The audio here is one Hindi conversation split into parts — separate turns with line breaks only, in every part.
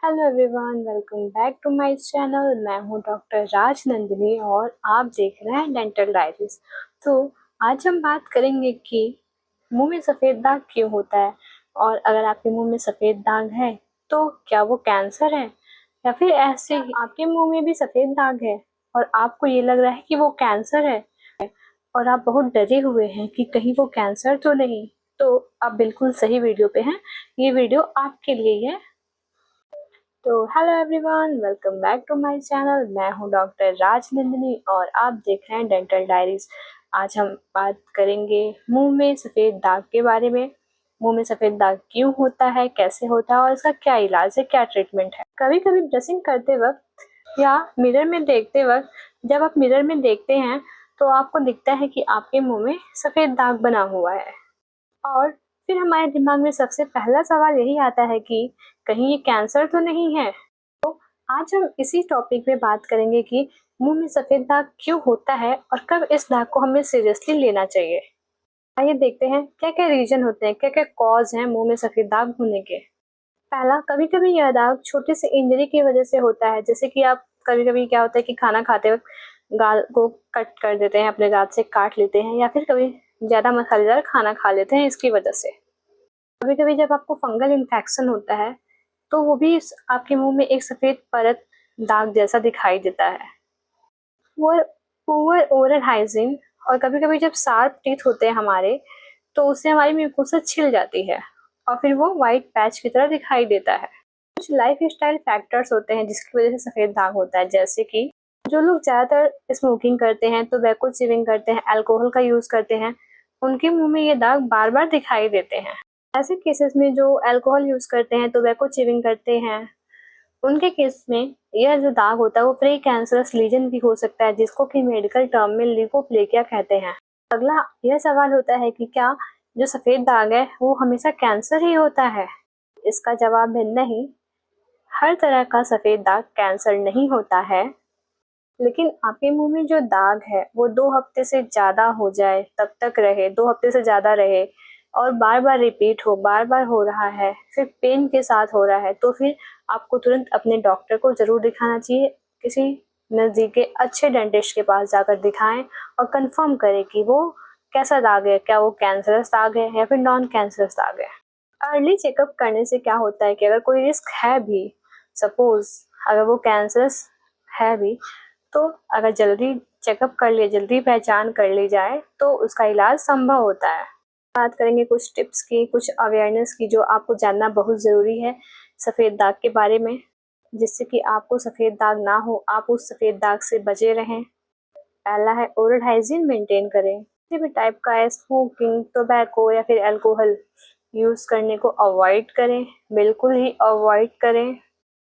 Hello everyone, welcome back to my channel. मैं हूं डॉक्टर राज नंदिनी और आप देख रहे हैं डेंटल डायरीज। तो आज हम बात करेंगे कि मुंह में सफ़ेद दाग क्यों होता है, और अगर आपके मुंह में सफ़ेद दाग है तो क्या वो कैंसर है, या फिर ऐसे ही आपके मुंह में भी सफ़ेद दाग है और आपको ये लग रहा है कि वो कैंसर है और आप बहुत डरे हुए हैं कि कहीं वो कैंसर तो नहीं। तो आप बिल्कुल सही वीडियो पे हैं, ये वीडियो आपके लिए ही है। तो hello everyone, welcome back to my channel. मैं हूं डॉक्टर राज नंदिनी और आप देख रहे हैं डेंटल डायरीज। आज हम बात करेंगे मुंह में सफ़ेद दाग के बारे में। मुंह में सफ़ेद दाग क्यों होता है, कैसे होता है और इसका क्या इलाज है, क्या ट्रीटमेंट है। कभी कभी ब्रशिंग करते वक्त या मिरर में देखते वक्त, जब आप मिरर में देखते हैं तो आपको दिखता है कि आपके मुँह में सफ़ेद दाग बना हुआ है, और फिर हमारे दिमाग में सबसे पहला सवाल यही आता है कि कहीं ये कैंसर तो नहीं है। तो आज हम इसी टॉपिक पे बात करेंगे कि मुंह में सफ़ेद दाग क्यों होता है और कब इस दाग को हमें सीरियसली लेना चाहिए। आइए देखते हैं क्या क्या रीजन होते हैं, क्या क्या कॉज हैं मुंह में सफ़ेद दाग होने के। पहला, कभी कभी यह दाग छोटे से इंजरी की वजह से होता है। जैसे कि आप कभी कभी क्या होता है कि खाना खाते वक्त गाल को कट कर देते हैं, अपने दांत से काट लेते हैं, या फिर कभी ज़्यादा मसालेदार खाना खा लेते हैं, इसकी वजह से। कभी कभी जब आपको फंगल इन्फेक्शन होता है तो वो भी आपके मुंह में एक सफ़ेद परत दाग जैसा दिखाई देता है। पुअर पुअर ओरल हाइजीन, और कभी कभी जब शार्प टीथ होते हैं हमारे तो उससे हमारी म्यूकोसा छिल जाती है और फिर वो वाइट पैच की तरह दिखाई देता है। कुछ लाइफ स्टाइल फैक्टर्स होते हैं जिसकी वजह से सफ़ेद दाग होता है, जैसे कि जो लोग ज़्यादातर स्मोकिंग करते हैं, टोबैको च्यूइंग करते हैं, अल्कोहल का यूज़ करते हैं, उनके मुंह में ये दाग बार बार दिखाई देते हैं। ऐसे केसेस में जो अल्कोहल यूज़ करते हैं, टोबैको च्यूइंग करते हैं, उनके केस में यह जो दाग होता है वो प्री कैंसरस लीजन भी हो सकता है, जिसको कि मेडिकल टर्म में ल्यूकोप्लेकिया कहते हैं। अगला यह सवाल होता है कि क्या जो सफ़ेद दाग है वो हमेशा कैंसर ही होता है। इसका जवाब है नहीं। हर तरह का सफ़ेद दाग कैंसर नहीं होता है, लेकिन आपके मुंह में जो दाग है वो 2 हफ्ते से ज़्यादा हो जाए, तब तक रहे, 2 हफ्ते से ज़्यादा रहे और बार बार रिपीट हो, बार बार हो रहा है, फिर पेन के साथ हो रहा है, तो फिर आपको तुरंत अपने डॉक्टर को ज़रूर दिखाना चाहिए। किसी नज़दीक के अच्छे डेंटिस्ट के पास जाकर दिखाएं और कंफर्म करें कि वो कैसा दाग है, क्या वो कैंसरस दाग है या फिर नॉन कैंसरस दाग है। अर्ली चेकअप करने से क्या होता है कि अगर कोई रिस्क है भी, सपोज अगर वो कैंसरस है भी, तो अगर जल्दी चेकअप कर लिए, जल्दी पहचान कर ली जाए तो उसका इलाज संभव होता है। बात करेंगे कुछ टिप्स की, कुछ अवेयरनेस की जो आपको जानना बहुत ज़रूरी है सफ़ेद दाग के बारे में, जिससे कि आपको सफ़ेद दाग ना हो, आप उस सफ़ेद दाग से बचे रहें। पहला है ओरल हाइजीन मेंटेन करें। किसी भी टाइप का स्मोकिंग, टोबैको या फिर अल्कोहल यूज़ करने को अवॉइड करें, बिल्कुल ही अवॉइड करें।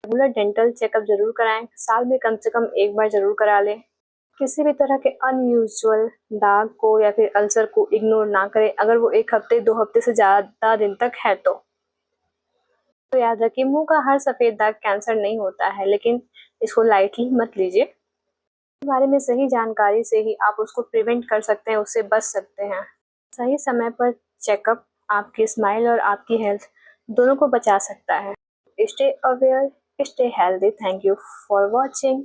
रेगुलर डेंटल चेकअप जरूर कराएं, साल में कम से कम एक बार जरूर करा लें। किसी भी तरह के अनयूजुअल दाग को या फिर अल्सर को इग्नोर ना करें, अगर वो 1 हफ्ते 2 हफ्ते से ज़्यादा दिन तक है तो याद रखिए, मुंह का हर सफ़ेद दाग कैंसर नहीं होता है, लेकिन इसको लाइटली मत लीजिए। इस बारे में सही जानकारी से ही आप उसको प्रिवेंट कर सकते हैं, उससे बच सकते हैं। सही समय पर चेकअप आपकी स्माइल और आपकी हेल्थ दोनों को बचा सकता है। Stay aware, stay healthy. Thank you for watching.